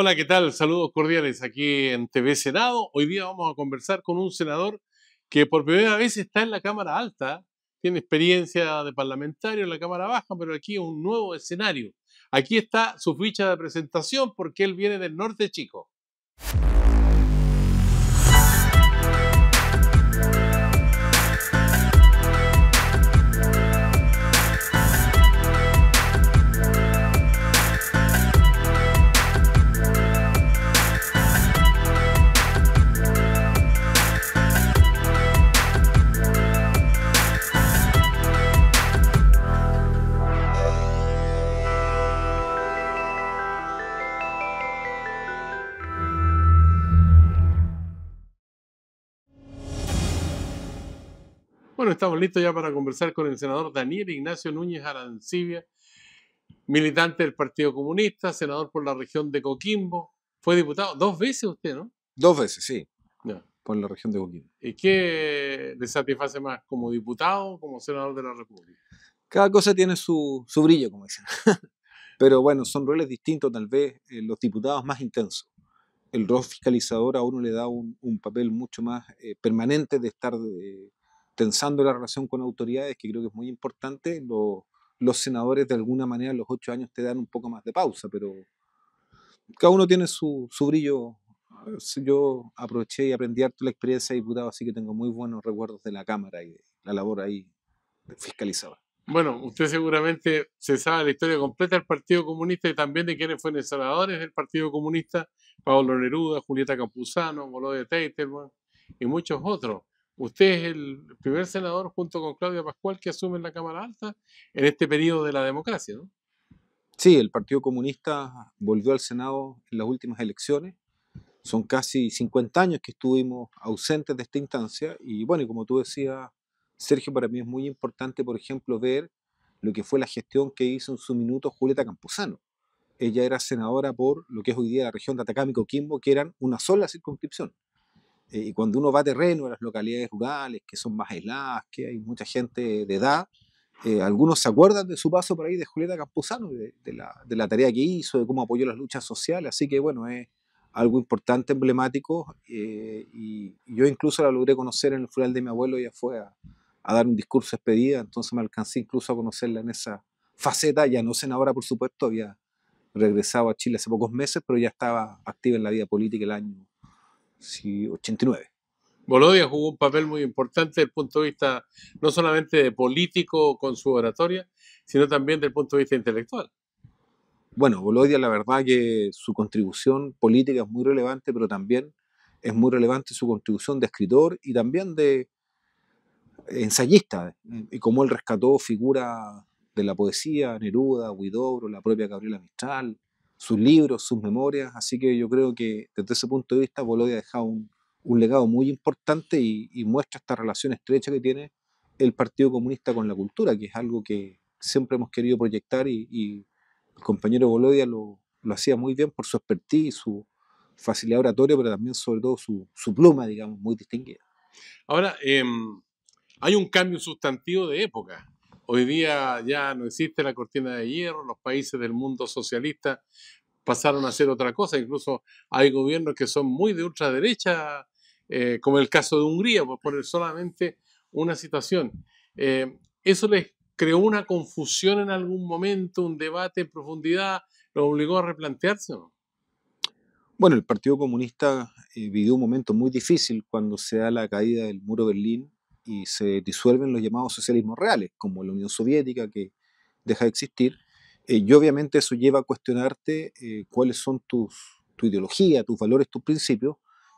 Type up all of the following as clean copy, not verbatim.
Hola, ¿qué tal? Saludos cordiales aquí en TV Senado. Hoy día vamos a conversar con un senador que por primera vez está en la Cámara Alta. Tiene experiencia de parlamentario en la Cámara Baja, pero aquí es un nuevo escenario. Aquí está su ficha de presentación porque él viene del norte chico. Bueno, estamos listos ya para conversar con el senador Daniel Ignacio Núñez Arancibia, militante del Partido Comunista, senador por la región de Coquimbo. Fue diputado 2 veces usted, ¿no? 2 veces, sí, Ya. por la región de Coquimbo. ¿Y qué le satisface más, como diputado o como senador de la República? Cada cosa tiene su brillo, como dicen. Pero bueno, son roles distintos, tal vez los diputados más intensos. El rol fiscalizador a uno le da un papel mucho más permanente de estar tensando la relación con autoridades, que creo que es muy importante. Los senadores, de alguna manera, a los 8 años te dan un poco más de pausa, pero cada uno tiene su brillo. Yo aproveché y aprendí harto la experiencia de diputado, así que tengo muy buenos recuerdos de la Cámara y de la labor ahí fiscalizadora. Bueno, usted seguramente se sabe la historia completa del Partido Comunista y también de quiénes fueron senadores del Partido Comunista: Pablo Neruda, Julieta Campuzano, Gloria Teitelman y muchos otros. Usted es el primer senador, junto con Claudia Pascual, que asume en la Cámara Alta en este periodo de la democracia, ¿no? Sí, el Partido Comunista volvió al Senado en las últimas elecciones. Son casi 50 años que estuvimos ausentes de esta instancia y bueno, y como tú decías, Sergio, para mí es muy importante, por ejemplo, ver lo que fue la gestión que hizo en su minuto Julieta Campuzano. Ella era senadora por lo que es hoy día la región de Atacama y Coquimbo, que eran una sola circunscripción. Y cuando uno va a terreno, a las localidades rurales, que son más aisladas, que hay mucha gente de edad, algunos se acuerdan de su paso por ahí de Julieta Campuzano, de la tarea que hizo, de cómo apoyó las luchas sociales, así que bueno, es algo importante, emblemático, y yo incluso la logré conocer en el funeral de mi abuelo. Ella fue a dar un discurso de despedida, entonces me alcancé incluso a conocerla en esa faceta, ya no senadora por supuesto, había regresado a Chile hace pocos meses, pero ya estaba activa en la vida política el año, sí, 89. Bolodia jugó un papel muy importante desde el punto de vista no solamente de político con su oratoria, sino también desde el punto de vista intelectual. Bueno, Bolodia, la verdad que su contribución política es muy relevante, pero también es muy relevante su contribución de escritor y también de ensayista, y cómo él rescató figuras de la poesía, Neruda, Huidobro, la propia Gabriela Mistral, sus libros, sus memorias, así que yo creo que desde ese punto de vista Bolodia ha dejado un legado muy importante y muestra esta relación estrecha que tiene el Partido Comunista con la cultura, que es algo que siempre hemos querido proyectar y el compañero Bolodia lo hacía muy bien por su expertise, su facilidad oratoria, pero también sobre todo su pluma, digamos, muy distinguida. Ahora, hay un cambio sustantivo de época. Hoy día ya no existe la cortina de hierro, los países del mundo socialista pasaron a hacer otra cosa, incluso hay gobiernos que son muy de ultraderecha, como el caso de Hungría, por poner solamente una situación. ¿Eso les creó una confusión en algún momento, un debate en profundidad, lo obligó a replantearse, ¿no? Bueno, el Partido Comunista vivió un momento muy difícil cuando se da la caída del muro de Berlín y se disuelven los llamados socialismos reales, como la Unión Soviética, que deja de existir. Y obviamente eso lleva a cuestionarte cuáles son tu ideología, tus valores, tus principios,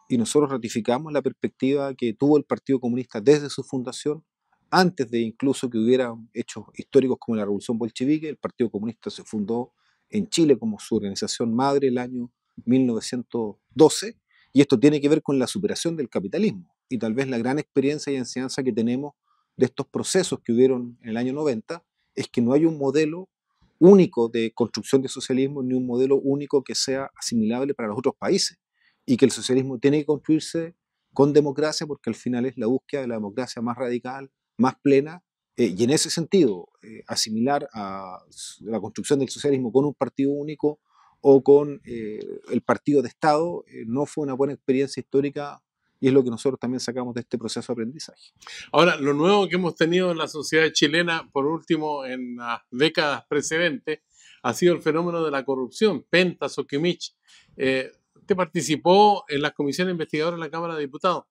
y nosotros ratificamos la perspectiva que tuvo el Partido Comunista desde su fundación, antes de incluso que hubiera hechos históricos como la Revolución Bolchevique. El Partido Comunista se fundó en Chile como su organización madre el año 1912, y esto tiene que ver con la superación del capitalismo y tal vez la gran experiencia y enseñanza que tenemos de estos procesos que hubieron en el año 90 es que no hay un modelo único de construcción de socialismo ni un modelo único que sea asimilable para los otros países, y que el socialismo tiene que construirse con democracia porque al final es la búsqueda de la democracia más radical, más plena, y en ese sentido asimilar a la construcción del socialismo con un partido único o con el partido de Estado, no fue una buena experiencia histórica y es lo que nosotros también sacamos de este proceso de aprendizaje. Ahora, lo nuevo que hemos tenido en la sociedad chilena, por último, en las décadas precedentes, ha sido el fenómeno de la corrupción. Penta, Soquimich. Usted participó en las comisiones investigadoras de la Cámara de Diputados.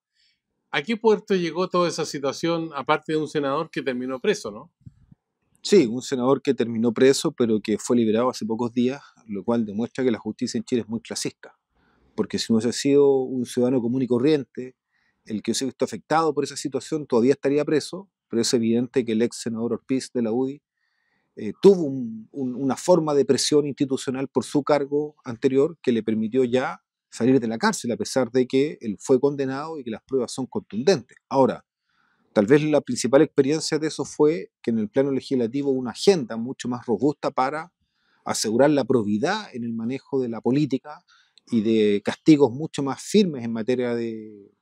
¿A qué puerto llegó toda esa situación, aparte de un senador que terminó preso, no? Sí, un senador que terminó preso, pero que fue liberado hace pocos días, lo cual demuestra que la justicia en Chile es muy clasista. Porque si no hubiese sido un ciudadano común y corriente el que se ha visto afectado por esa situación, todavía estaría preso, pero es evidente que el ex senador Ortiz de la UDI tuvo una forma de presión institucional por su cargo anterior que le permitió ya salir de la cárcel, a pesar de que él fue condenado y que las pruebas son contundentes. Ahora, tal vez la principal experiencia de eso fue que en el plano legislativo hubo una agenda mucho más robusta para asegurar la probidad en el manejo de la política y de castigos mucho más firmes en materia de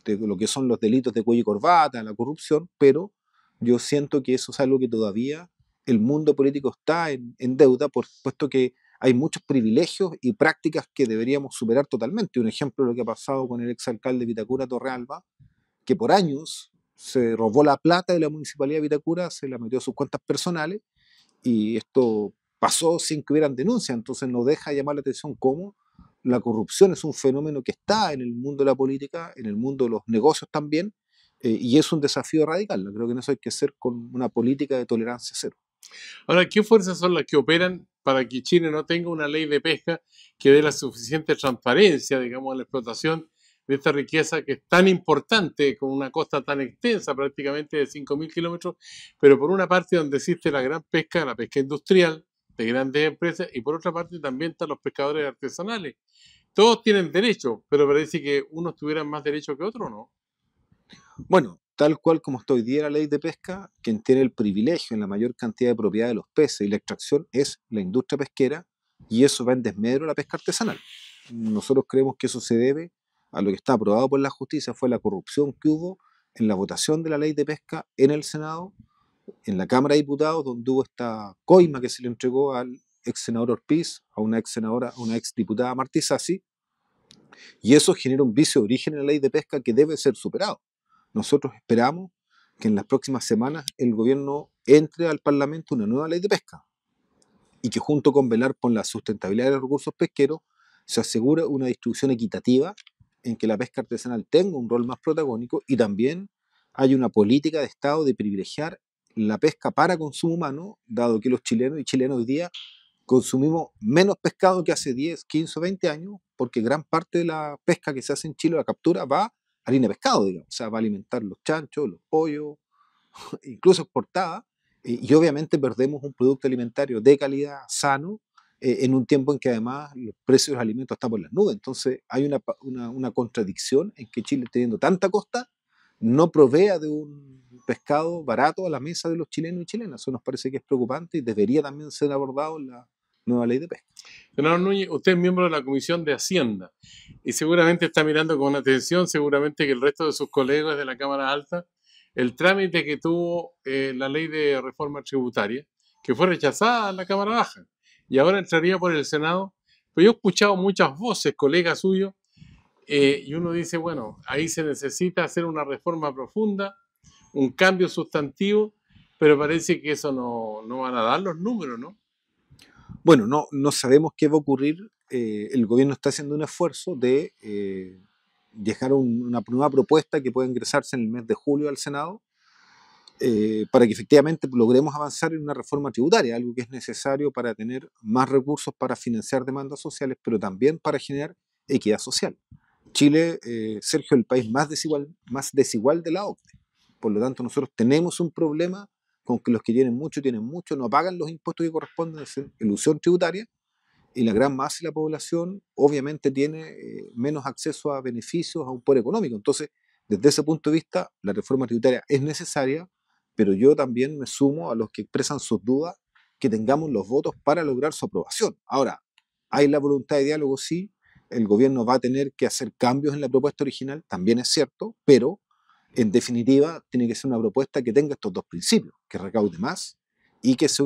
lo que son los delitos de cuello y corbata, la corrupción, pero yo siento que eso es algo que todavía el mundo político está en deuda, puesto que hay muchos privilegios y prácticas que deberíamos superar totalmente. Un ejemplo de lo que ha pasado con el exalcalde de Vitacura, Torrealba, que por años se robó la plata de la municipalidad de Vitacura, se la metió a sus cuentas personales y esto pasó sin que hubieran denuncias. Entonces nos deja llamar la atención cómo la corrupción es un fenómeno que está en el mundo de la política, en el mundo de los negocios también, y es un desafío radical. Creo que en eso hay que ser con una política de tolerancia cero. Ahora, ¿qué fuerzas son las que operan para que Chile no tenga una ley de pesca que dé la suficiente transparencia, digamos, a la explotación de esta riqueza que es tan importante, con una costa tan extensa, prácticamente de 5.000 kilómetros, pero por una parte donde existe la gran pesca, la pesca industrial de grandes empresas, y por otra parte también están los pescadores artesanales? Todos tienen derecho, pero parece que unos tuvieran más derecho que otros, ¿no? Bueno, tal cual como está hoy día la ley de pesca, quien tiene el privilegio en la mayor cantidad de propiedad de los peces y la extracción es la industria pesquera, y eso va en desmedro de la pesca artesanal. Nosotros creemos que eso se debe a lo que está aprobado por la justicia, fue la corrupción que hubo en la votación de la ley de pesca en el Senado, en la Cámara de Diputados, donde hubo esta coima que se le entregó al ex senador Ortiz, a una ex senadora, a una ex diputada Martí Sassi, y eso genera un vicio de origen en la ley de pesca que debe ser superado. Nosotros esperamos que en las próximas semanas el gobierno entre al Parlamento una nueva ley de pesca y que junto con velar por la sustentabilidad de los recursos pesqueros se asegure una distribución equitativa en que la pesca artesanal tenga un rol más protagónico y también hay una política de Estado de privilegiar la pesca para consumo humano, dado que los chilenos y chilenas hoy día consumimos menos pescado que hace 10, 15 o 20 años, porque gran parte de la pesca que se hace en Chile, la captura, va a harina de pescado, digamos. O sea, va a alimentar los chanchos, los pollos, incluso exportada, y obviamente perdemos un producto alimentario de calidad, sano, en un tiempo en que además los precios de los alimentos están por las nubes. Entonces hay una contradicción en que Chile, teniendo tanta costa, no provea de un pescado barato a la mesa de los chilenos y chilenas. Eso nos parece que es preocupante y debería también ser abordado en la nueva ley de pesca. Senador Núñez, usted es miembro de la Comisión de Hacienda y seguramente está mirando con atención, seguramente que el resto de sus colegas de la Cámara Alta, el trámite que tuvo la ley de reforma tributaria, que fue rechazada en la Cámara Baja y ahora entraría por el Senado. Pero yo he escuchado muchas voces, colegas suyos, y uno dice, bueno, ahí se necesita hacer una reforma profunda, un cambio sustantivo, pero parece que eso no van a dar los números, ¿no? Bueno, no sabemos qué va a ocurrir. El gobierno está haciendo un esfuerzo de dejar una nueva propuesta que pueda ingresarse en el mes de julio al Senado, para que efectivamente logremos avanzar en una reforma tributaria, algo que es necesario para tener más recursos para financiar demandas sociales, pero también para generar equidad social. Chile, Sergio, es el país más desigual de la OCDE. Por lo tanto, nosotros tenemos un problema con que los que tienen mucho, no pagan los impuestos que corresponden, es elusión tributaria, y la gran masa de la población obviamente tiene menos acceso a beneficios, a un poder económico. Entonces, desde ese punto de vista, la reforma tributaria es necesaria, pero yo también me sumo a los que expresan sus dudas que tengamos los votos para lograr su aprobación. Ahora, hay la voluntad de diálogo, sí, el gobierno va a tener que hacer cambios en la propuesta original, también es cierto, pero en definitiva tiene que ser una propuesta que tenga estos dos principios, que recaude más y que sea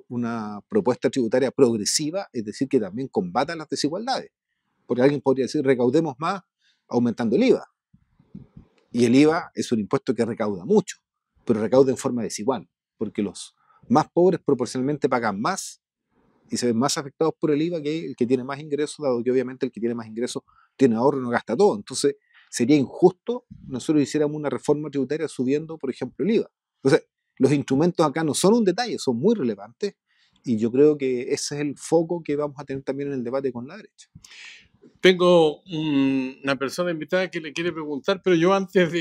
una propuesta tributaria progresiva, es decir, que también combata las desigualdades. Porque alguien podría decir, recaudemos más aumentando el IVA. Y el IVA es un impuesto que recauda mucho, pero recauda en forma desigual, porque los más pobres proporcionalmente pagan más y se ven más afectados por el IVA que el que tiene más ingresos, dado que obviamente el que tiene más ingresos tiene ahorro y no gasta todo. Entonces, sería injusto nosotros hiciéramos una reforma tributaria subiendo, por ejemplo, el IVA. Entonces, los instrumentos acá no son un detalle, son muy relevantes y yo creo que ese es el foco que vamos a tener también en el debate con la derecha. Tengo una persona invitada que le quiere preguntar, pero yo antes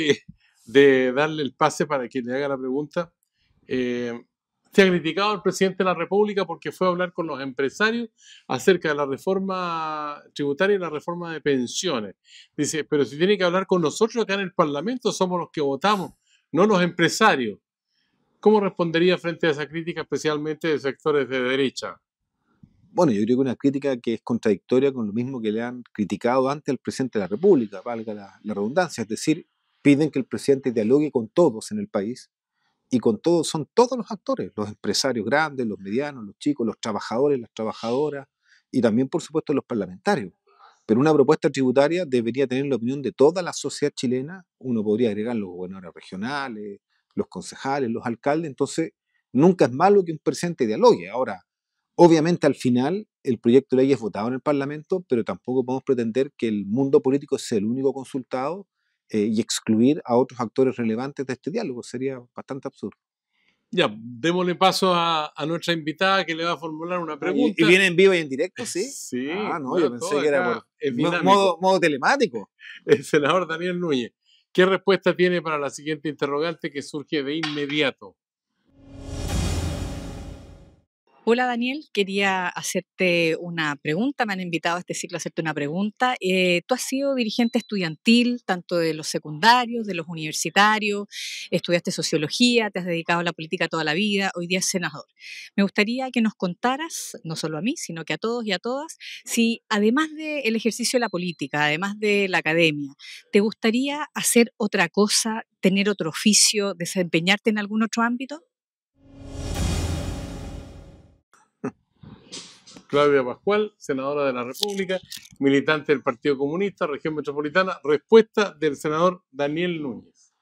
de darle el pase para que le haga la pregunta, se ha criticado al presidente de la República porque fue a hablar con los empresarios acerca de la reforma tributaria y la reforma de pensiones. Dice, pero si tiene que hablar con nosotros acá en el Parlamento, somos los que votamos, no los empresarios. ¿Cómo respondería frente a esa crítica, especialmente de sectores de derecha? Bueno, yo creo que una crítica que es contradictoria con lo mismo que le han criticado antes al presidente de la República, valga la redundancia, es decir, piden que el presidente dialogue con todos en el país y con todos son todos los actores, los empresarios grandes, los medianos, los chicos, los trabajadores, las trabajadoras y también, por supuesto, los parlamentarios. Pero una propuesta tributaria debería tener la opinión de toda la sociedad chilena, uno podría agregar los gobernadores regionales, los concejales, los alcaldes, entonces nunca es malo que un presidente dialogue. Ahora, obviamente al final el proyecto de ley es votado en el Parlamento, pero tampoco podemos pretender que el mundo político sea el único consultado y excluir a otros actores relevantes de este diálogo. Sería bastante absurdo. Ya, démosle paso a nuestra invitada que le va a formular una ¿Y pregunta. viene en vivo y en directo, sí? Sí, Ah, no, yo no, todo pensé que era acá por es dinámico. modo telemático. El senador Daniel Núñez, ¿qué respuesta tiene para la siguiente interrogante que surge de inmediato? Hola Daniel, quería hacerte una pregunta, me han invitado a este ciclo a hacerte una pregunta. Tú has sido dirigente estudiantil, tanto de los secundarios, de los universitarios, estudiaste sociología, te has dedicado a la política toda la vida, hoy día es senador. Me gustaría que nos contaras, no solo a mí, sino que a todos y a todas, si además del ejercicio de la política, además de la academia, ¿te gustaría hacer otra cosa, tener otro oficio, desempeñarte en algún otro ámbito? Claudia Pascual, senadora de la República, militante del Partido Comunista, región metropolitana. Respuesta del senador Daniel Núñez.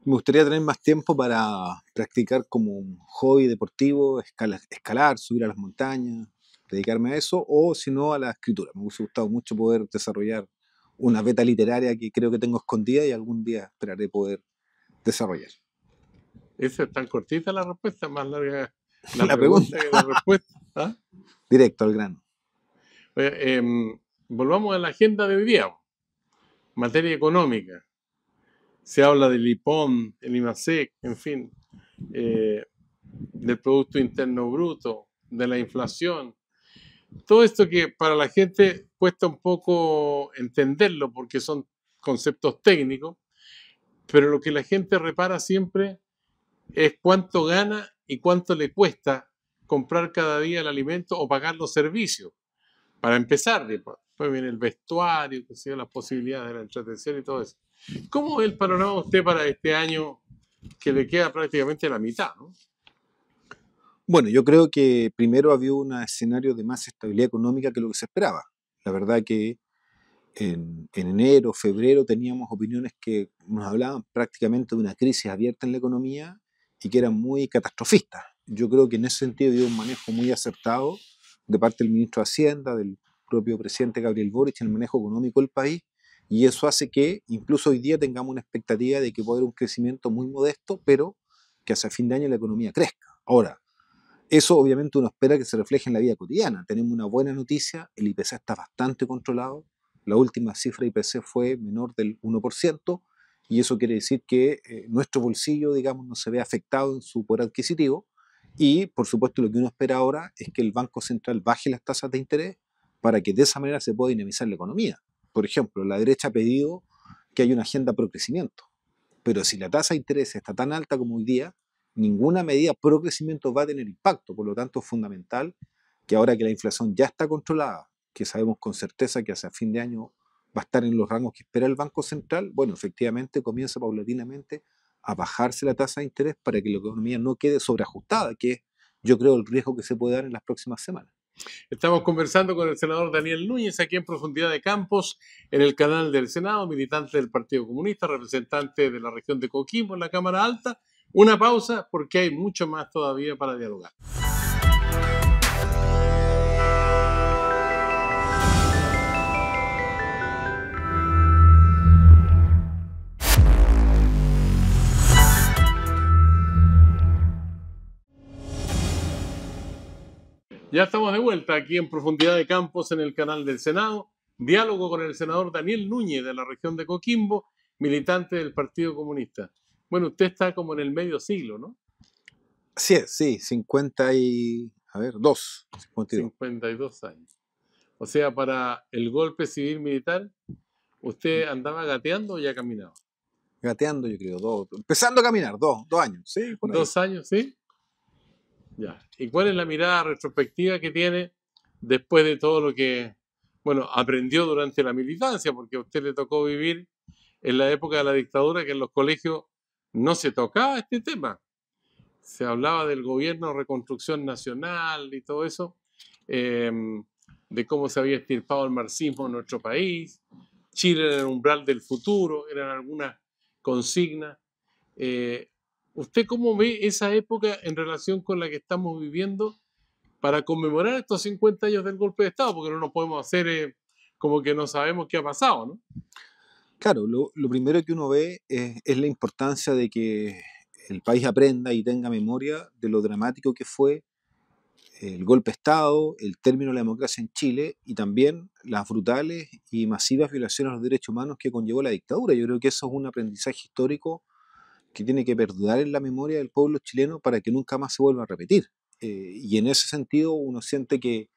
Me gustaría tener más tiempo para practicar como un hobby deportivo, escalar, subir a las montañas, dedicarme a eso, o si no, a la escritura. Me hubiese gustado mucho poder desarrollar una beta literaria que creo que tengo escondida y algún día esperaré poder desarrollar. Esa es tan cortita la respuesta, más larga la La pregunta pregunta, que la respuesta. ¿Ah? directo al grano. Oye, volvamos a la agenda de hoy día. Materia económica. Se habla del IPOM, el IMASEC, en fin, del Producto Interno Bruto, de la inflación. Todo esto que para la gente cuesta un poco entenderlo porque son conceptos técnicos, pero lo que la gente repara siempre es cuánto gana y cuánto le cuesta comprar cada día el alimento o pagar los servicios. Para empezar, después viene el vestuario, que sea, las posibilidades de la entretención y todo eso. ¿Cómo ve el panorama usted para este año que le queda prácticamente la mitad, ¿no? Bueno, yo creo que primero había un escenario de más estabilidad económica que lo que se esperaba. La verdad que en enero, febrero teníamos opiniones que nos hablaban prácticamente de una crisis abierta en la economía y que eran muy catastrofistas. Yo creo que en ese sentido había un manejo muy acertado de parte del ministro de Hacienda, del propio presidente Gabriel Boric en el manejo económico del país y eso hace que incluso hoy día tengamos una expectativa de que pueda haber un crecimiento muy modesto, pero que hacia fin de año la economía crezca. Ahora, eso obviamente uno espera que se refleje en la vida cotidiana. Tenemos una buena noticia, el IPC está bastante controlado, la última cifra IPC fue menor del 1%, y eso quiere decir que nuestro bolsillo, digamos, no se ve afectado en su poder adquisitivo, y por supuesto lo que uno espera ahora es que el Banco Central baje las tasas de interés para que de esa manera se pueda dinamizar la economía. Por ejemplo, la derecha ha pedido que haya una agenda pro crecimiento, pero si la tasa de interés está tan alta como hoy día, ninguna medida pro crecimiento va a tener impacto. Por lo tanto, es fundamental que ahora que la inflación ya está controlada, que sabemos con certeza que hacia fin de año va a estar en los rangos que espera el Banco Central, bueno, efectivamente comienza paulatinamente a bajarse la tasa de interés para que la economía no quede sobreajustada, que es, yo creo, el riesgo que se puede dar en las próximas semanas. Estamos conversando con el senador Daniel Núñez aquí en Profundidad de Campos, en el canal del Senado, militante del Partido Comunista, representante de la región de Coquimbo en la Cámara Alta. Una pausa porque hay mucho más todavía para dialogar. Ya estamos de vuelta aquí en Profundidad de Campos en el canal del Senado. Diálogo con el senador Daniel Núñez de la región de Coquimbo, militante del Partido Comunista. Bueno, usted está como en el medio siglo, ¿no? Así es, sí, 52. 52 años. O sea, para el golpe civil militar, ¿usted andaba gateando o ya caminaba? Gateando, yo creo, empezando a caminar, 2 años, sí, por ahí. 2 años, ¿sí? Ya. ¿Y cuál es la mirada retrospectiva que tiene después de todo lo que, bueno, aprendió durante la militancia? Porque a usted le tocó vivir en la época de la dictadura que en los colegios no se tocaba este tema. Se hablaba del gobierno de reconstrucción nacional y todo eso, de cómo se había extirpado el marxismo en nuestro país. Chile era el umbral del futuro, eran algunas consignas. ¿Usted cómo ve esa época en relación con la que estamos viviendo para conmemorar estos 50 años del golpe de Estado? Porque no nos podemos hacer como que no sabemos qué ha pasado, ¿no? Claro, lo primero que uno ve es la importancia de que el país aprenda y tenga memoria de lo dramático que fue el golpe de Estado, el término de la democracia en Chile y también las brutales y masivas violaciones a los derechos humanos que conllevó la dictadura. Yo creo que eso es un aprendizaje histórico que tiene que perdurar en la memoria del pueblo chileno para que nunca más se vuelva a repetir. Y en ese sentido uno siente que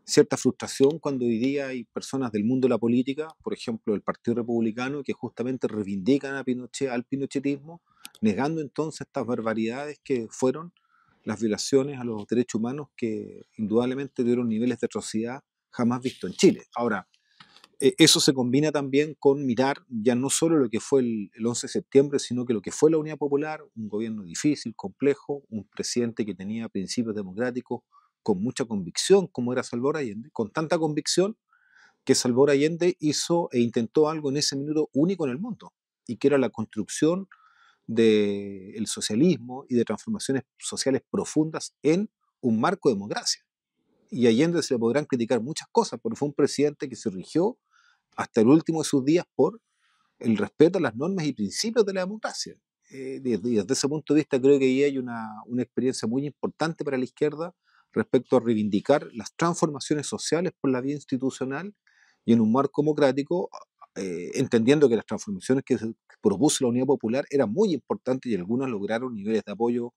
cierta frustración cuando hoy día hay personas del mundo de la política, por ejemplo el Partido Republicano, que justamente reivindican a Pinochet, al pinochetismo, negando entonces estas barbaridades que fueron las violaciones a los derechos humanos que indudablemente tuvieron niveles de atrocidad jamás visto en Chile. Ahora, eso se combina también con mirar ya no solo lo que fue el 11 de septiembre, sino que lo que fue la Unidad Popular, un gobierno difícil, complejo, un presidente que tenía principios democráticos con mucha convicción, como era Salvador Allende, con tanta convicción que Salvador Allende hizo e intentó algo en ese minuto único en el mundo, y que era la construcción del socialismo y de transformaciones sociales profundas en un marco de democracia. Y a Allende se le podrán criticar muchas cosas, porque fue un presidente que se rigió hasta el último de sus días por el respeto a las normas y principios de la democracia. Desde ese punto de vista creo que ahí hay una experiencia muy importante para la izquierda respecto a reivindicar las transformaciones sociales por la vía institucional y en un marco democrático, entendiendo que las transformaciones que propuso la Unidad Popular eran muy importantes y algunas lograron niveles de apoyo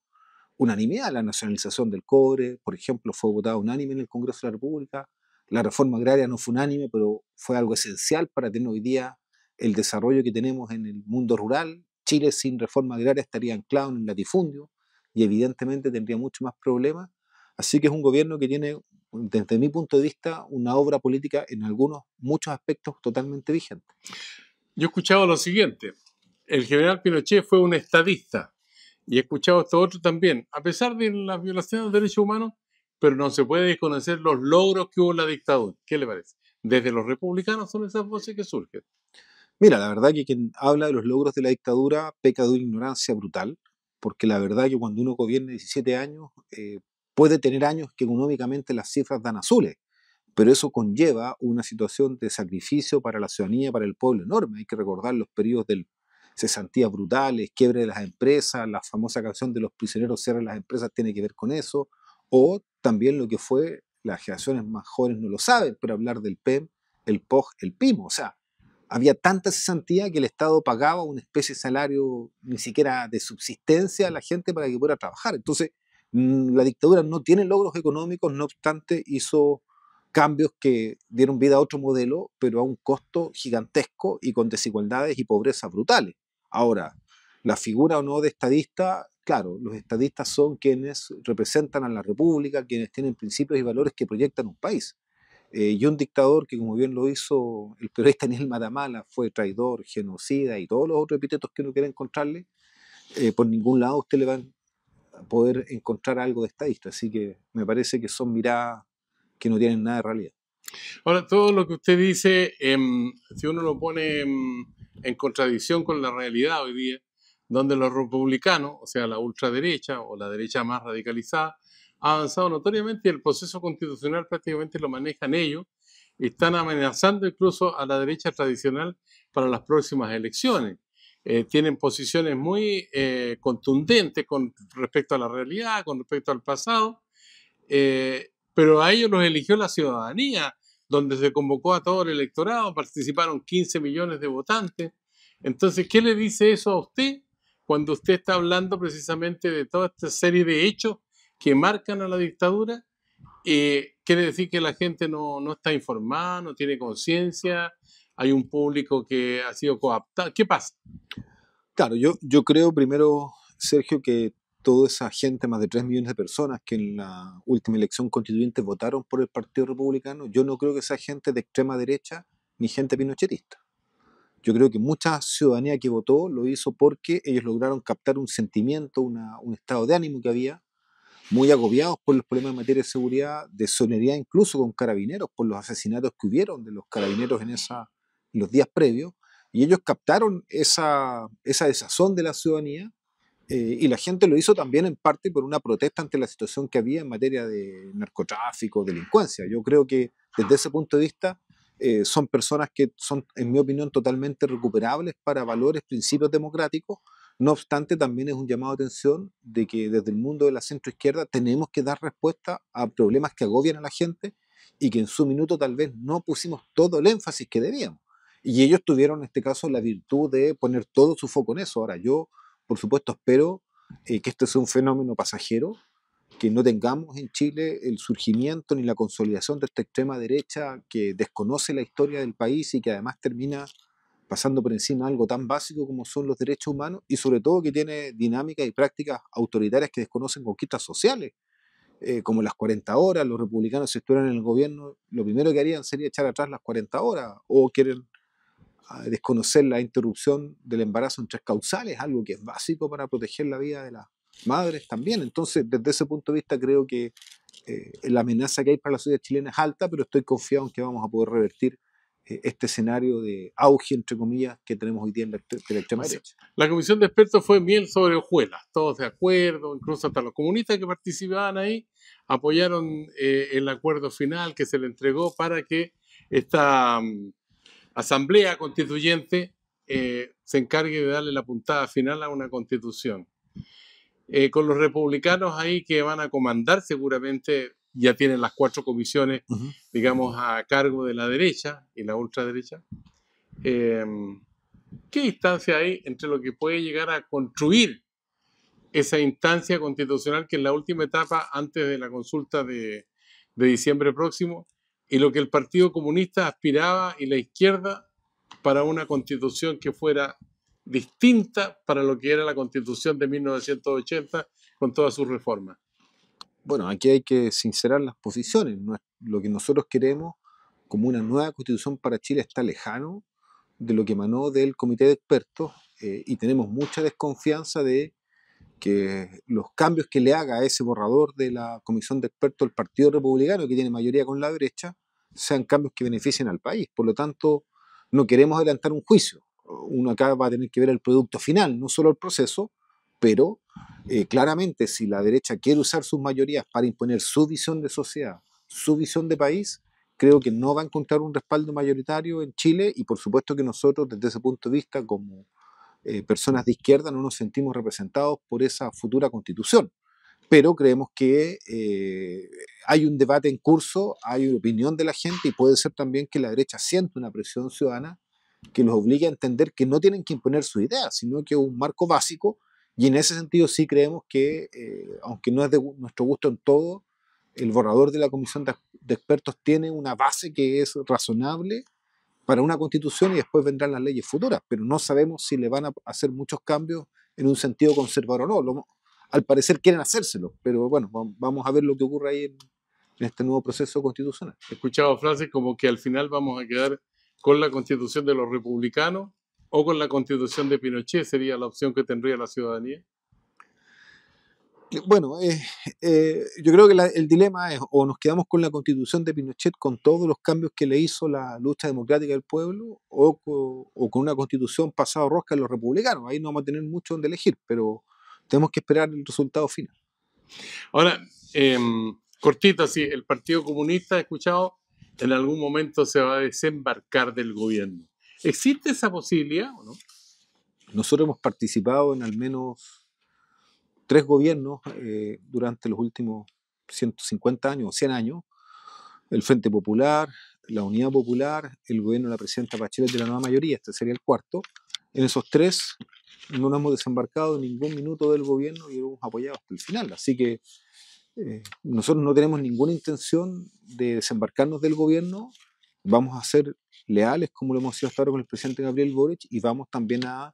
unanimidad. La nacionalización del cobre, por ejemplo, fue votada unánime en el Congreso de la República. La reforma agraria no fue unánime, pero fue algo esencial para tener hoy día el desarrollo que tenemos en el mundo rural. Chile sin reforma agraria estaría anclado en el latifundio y evidentemente tendría mucho más problemas. Así que es un gobierno que tiene, desde mi punto de vista, una obra política en muchos aspectos totalmente vigente. Yo he escuchado lo siguiente: el general Pinochet fue un estadista, y he escuchado esto otro también, a pesar de las violaciones de derechos humanos, pero no se puede desconocer los logros que hubo en la dictadura. ¿Qué le parece? Desde los republicanos son esas voces que surgen. Mira, la verdad que quien habla de los logros de la dictadura peca de una ignorancia brutal, porque la verdad que cuando uno gobierna 17 años, puede tener años que económicamente las cifras dan azules, pero eso conlleva una situación de sacrificio para la ciudadanía, para el pueblo enorme. Hay que recordar los periodos de cesantías brutales, quiebre de las empresas, la famosa canción de los prisioneros cierran las empresas tiene que ver con eso, o también lo que fue, las generaciones más jóvenes no lo saben, pero hablar del PEM, el POG, el PIMO, o sea, había tanta cesantía que el Estado pagaba una especie de salario ni siquiera de subsistencia a la gente para que pudiera trabajar. Entonces, la dictadura no tiene logros económicos, no obstante, hizo cambios que dieron vida a otro modelo, pero a un costo gigantesco y con desigualdades y pobreza brutales. Ahora, la figura o no de estadista, claro, los estadistas son quienes representan a la república, quienes tienen principios y valores que proyectan un país. Y un dictador que, como bien lo hizo el periodista Daniel Matamala, fue traidor, genocida y todos los otros epítetos que uno quiere encontrarle, por ningún lado usted le va a poder encontrar algo de estadista. Así que me parece que son miradas que no tienen nada de realidad. Ahora, todo lo que usted dice, si uno lo pone en contradicción con la realidad hoy día, donde los republicanos, o sea, la ultraderecha o la derecha más radicalizada, ha avanzado notoriamente y el proceso constitucional prácticamente lo manejan ellos, y están amenazando incluso a la derecha tradicional para las próximas elecciones. Tienen posiciones muy contundentes con respecto a la realidad, con respecto al pasado, pero a ellos los eligió la ciudadanía, donde se convocó a todo el electorado, participaron 15 millones de votantes. Entonces, ¿qué le dice eso a usted cuando usted está hablando precisamente de toda esta serie de hechos que marcan a la dictadura? Quiere decir que la gente no está informada, no tiene conciencia, hay un público que ha sido cooptado. ¿Qué pasa? Claro, yo creo primero, Sergio, que toda esa gente, más de 3 millones de personas que en la última elección constituyente votaron por el Partido Republicano, yo no creo que sea gente de extrema derecha ni gente pinochetista. Yo creo que mucha ciudadanía que votó lo hizo porque ellos lograron captar un sentimiento, un estado de ánimo que había, muy agobiados por los problemas en materia de seguridad, de solidaridad incluso con carabineros, por los asesinatos que hubieron de los carabineros en los días previos, y ellos captaron esa desazón de la ciudadanía, y la gente lo hizo también en parte por una protesta ante la situación que había en materia de narcotráfico, delincuencia. Yo creo que desde ese punto de vista son personas que son, en mi opinión, totalmente recuperables para valores, principios democráticos. No obstante, también es un llamado de atención de que desde el mundo de la centroizquierda tenemos que dar respuesta a problemas que agobian a la gente y que en su minuto tal vez no pusimos todo el énfasis que debíamos. Y ellos tuvieron en este caso la virtud de poner todo su foco en eso. Ahora, yo, por supuesto, espero que este sea un fenómeno pasajero, que no tengamos en Chile el surgimiento ni la consolidación de esta extrema derecha que desconoce la historia del país y que además termina pasando por encima de algo tan básico como son los derechos humanos y sobre todo que tiene dinámicas y prácticas autoritarias que desconocen conquistas sociales, como las 40 horas. Los republicanos, si estuvieran en el gobierno, lo primero que harían sería echar atrás las 40 horas, o quieren desconocer la interrupción del embarazo en 3 causales, algo que es básico para proteger la vida de las madres también. Entonces, desde ese punto de vista, creo que la amenaza que hay para la sociedad chilena es alta, pero estoy confiado en que vamos a poder revertir este escenario de auge, entre comillas, que tenemos hoy día en la extrema derecha. La comisión de expertos fue miel sobre hojuelas, todos de acuerdo, incluso hasta los comunistas que participaban ahí apoyaron el acuerdo final que se le entregó para que esta asamblea constituyente se encargue de darle la puntada final a una constitución. Con los republicanos ahí que van a comandar seguramente, ya tienen las 4 comisiones, digamos, a cargo de la derecha y la ultraderecha. ¿Qué distancia hay entre lo que puede llegar a construir esa instancia constitucional que es la última etapa antes de la consulta de diciembre próximo y lo que el Partido Comunista aspiraba y la izquierda para una constitución que fuera distinta para lo que era la constitución de 1980 con todas sus reformas? Bueno, aquí hay que sincerar las posiciones. Lo que nosotros queremos como una nueva constitución para Chile está lejano de lo que emanó del comité de expertos, y tenemos mucha desconfianza de que los cambios que le haga a ese borrador de la comisión de expertos el Partido Republicano, que tiene mayoría con la derecha, sean cambios que beneficien al país. Por lo tanto, no queremos adelantar un juicio. Uno acá va a tener que ver el producto final, no solo el proceso, pero claramente si la derecha quiere usar sus mayorías para imponer su visión de sociedad, su visión de país, creo que no va a encontrar un respaldo mayoritario en Chile, y por supuesto que nosotros desde ese punto de vista como personas de izquierda no nos sentimos representados por esa futura constitución. Pero creemos que hay un debate en curso, hay una opinión de la gente y puede ser también que la derecha siente una presión ciudadana que los obligue a entender que no tienen que imponer su idea, sino que es un marco básico, y en ese sentido sí creemos que, aunque no es de nuestro gusto en todo, el borrador de la comisión de expertos tiene una base que es razonable para una constitución, y después vendrán las leyes futuras, pero no sabemos si le van a hacer muchos cambios en un sentido conservador o no. Al parecer quieren hacérselo, pero bueno, vamos a ver lo que ocurre ahí en este nuevo proceso constitucional. He escuchado frases como que al final vamos a quedar con la constitución de los republicanos o con la constitución de Pinochet sería la opción que tendría la ciudadanía. Bueno, yo creo que el dilema es o nos quedamos con la constitución de Pinochet con todos los cambios que le hizo la lucha democrática del pueblo o con una constitución pasado rosca de los republicanos. Ahí no vamos a tener mucho donde elegir, pero tenemos que esperar el resultado final. Ahora, cortito así, el Partido Comunista, he escuchado, en algún momento se va a desembarcar del gobierno. ¿Existe esa posibilidad o no? Nosotros hemos participado en al menos 3 gobiernos durante los últimos 150 años o 100 años. El Frente Popular, la Unidad Popular, el gobierno de la presidenta Bachelet de la nueva mayoría, este sería el cuarto. En esos 3 no nos hemos desembarcado en ningún minuto del gobierno y lo hemos apoyado hasta el final. Así que nosotros no tenemos ninguna intención de desembarcarnos del gobierno. Vamos a ser leales como lo hemos sido hasta ahora con el presidente Gabriel Boric y vamos también a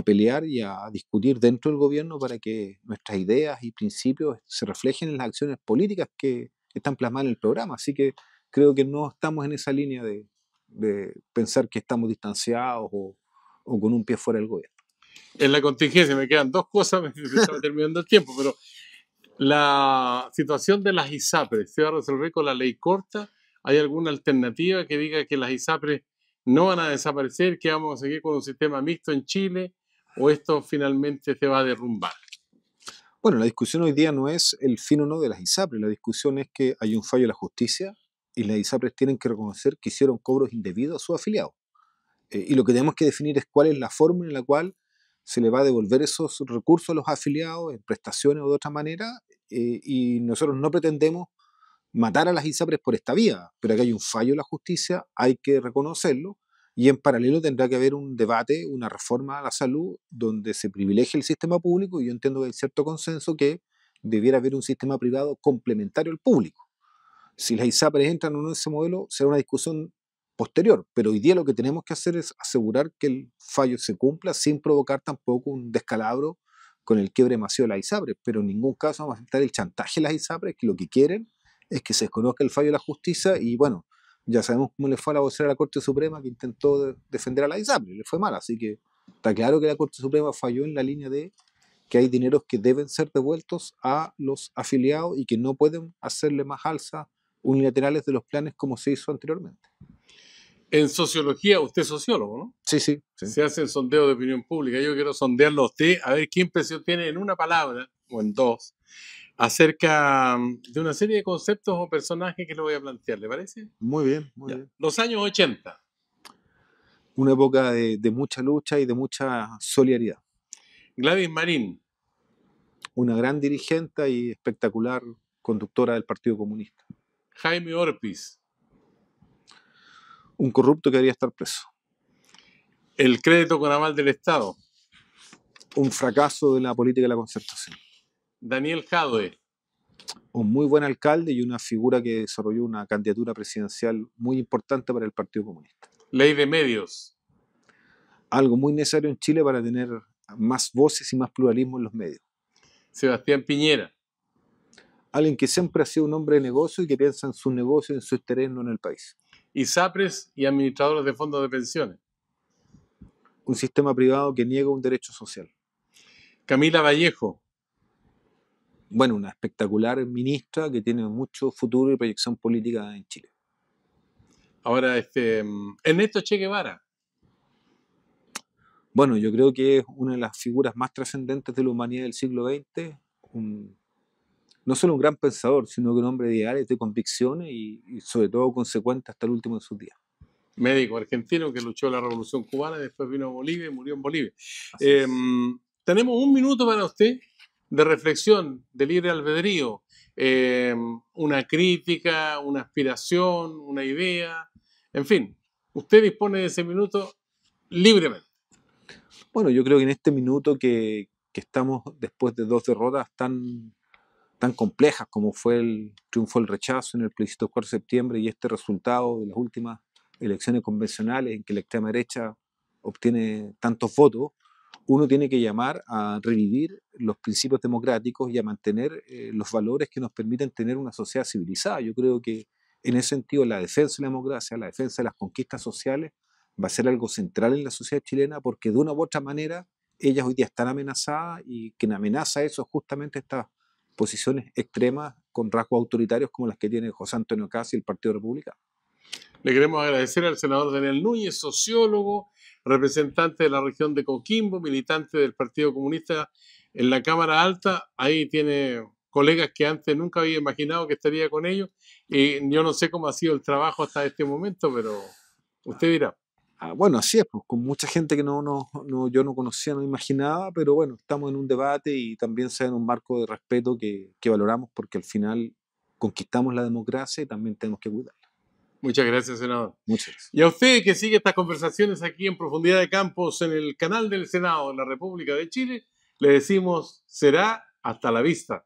pelear y a discutir dentro del gobierno para que nuestras ideas y principios se reflejen en las acciones políticas que están plasmadas en el programa. Así que creo que no estamos en esa línea de pensar que estamos distanciados o con un pie fuera del gobierno. En la contingencia me quedan 2 cosas, me estaba terminando el tiempo, pero la situación de las ISAPRES se va a resolver con la ley corta. ¿Hay alguna alternativa que diga que las ISAPRES no van a desaparecer, que vamos a seguir con un sistema mixto en Chile, o esto finalmente se va a derrumbar? Bueno, la discusión hoy día no es el fin o no de las ISAPRES, la discusión es que hay un fallo de la justicia y las ISAPRES tienen que reconocer que hicieron cobros indebidos a sus afiliados. Y lo que tenemos que definir es cuál es la fórmula en la cual se le va a devolver esos recursos a los afiliados en prestaciones o de otra manera, y nosotros no pretendemos matar a las ISAPRES por esta vía, pero aquí hay un fallo de la justicia, hay que reconocerlo, y en paralelo tendrá que haber un debate, una reforma a la salud, donde se privilegie el sistema público, y yo entiendo que hay cierto consenso que debiera haber un sistema privado complementario al público. Si las ISAPRES entran o no en ese modelo, será una discusión posterior, pero hoy día lo que tenemos que hacer es asegurar que el fallo se cumpla sin provocar tampoco un descalabro con el quiebre masivo de las ISAPRES, pero en ningún caso vamos a aceptar el chantaje de las ISAPRES, que lo que quieren es que se desconozca el fallo de la justicia y bueno, ya sabemos cómo le fue a la vocera de la Corte Suprema que intentó defender a la ISAPRES, le fue mal, así que está claro que la Corte Suprema falló en la línea de que hay dineros que deben ser devueltos a los afiliados y que no pueden hacerle más alza unilaterales de los planes como se hizo anteriormente. En sociología, usted es sociólogo, ¿no? Sí. Se hacen sondeos de opinión pública. Yo quiero sondearlo a usted, a ver qué impresión tiene en una palabra o en 2 acerca de una serie de conceptos o personajes que le voy a plantear. ¿Le parece? Muy bien, muy bien. Los años 80. Una época de mucha lucha y de mucha solidaridad. Gladys Marín. Una gran dirigente y espectacular conductora del Partido Comunista. Jaime Orpiz. Un corrupto que debería estar preso. El crédito con aval del Estado. Un fracaso de la política de la concertación. Daniel Jadwe. Un muy buen alcalde y una figura que desarrolló una candidatura presidencial muy importante para el Partido Comunista. Ley de medios. Algo muy necesario en Chile para tener más voces y más pluralismo en los medios. Sebastián Piñera. Alguien que siempre ha sido un hombre de negocio y que piensa en sus negocios, en su terreno en el país. ISAPRES y administradores de fondos de pensiones. Un sistema privado que niega un derecho social. Camila Vallejo. Bueno, una espectacular ministra que tiene mucho futuro y proyección política en Chile. Ahora, Ernesto Che Guevara. Bueno, yo creo que es una de las figuras más trascendentes de la humanidad del siglo XX. No solo un gran pensador, sino que un hombre de ideales, de convicciones y sobre todo consecuente hasta el último de sus días. Médico argentino que luchó en la Revolución Cubana, después vino a Bolivia y murió en Bolivia. Tenemos 1 minuto para usted de reflexión, de libre albedrío, una crítica, una aspiración, una idea, en fin, usted dispone de ese minuto libremente. Bueno, yo creo que en este minuto que estamos después de 2 derrotas tan complejas como fue el triunfo del rechazo en el plebiscito del 4 de septiembre y este resultado de las últimas elecciones convencionales en que la extrema derecha obtiene tantos votos, uno tiene que llamar a revivir los principios democráticos y a mantener los valores que nos permiten tener una sociedad civilizada. Yo creo que en ese sentido la defensa de la democracia, la defensa de las conquistas sociales va a ser algo central en la sociedad chilena porque de una u otra manera ellas hoy día están amenazadas y quien amenaza eso es justamente estas posiciones extremas con rasgos autoritarios como las que tiene José Antonio Kast y el Partido Republicano. Le queremos agradecer al senador Daniel Núñez, sociólogo, representante de la región de Coquimbo, militante del Partido Comunista en la Cámara Alta. Ahí tiene colegas que antes nunca había imaginado que estaría con ellos. Y yo no sé cómo ha sido el trabajo hasta este momento, pero usted dirá. Bueno, así es, pues, con mucha gente que yo no conocía, no imaginaba, pero bueno, estamos en un debate y también sea en un marco de respeto que valoramos porque al final conquistamos la democracia y también tenemos que cuidarla. Muchas gracias, senador. Muchas gracias. Y a usted que sigue estas conversaciones aquí en Profundidad de Campos en el canal del Senado de la República de Chile, le decimos, será hasta la vista.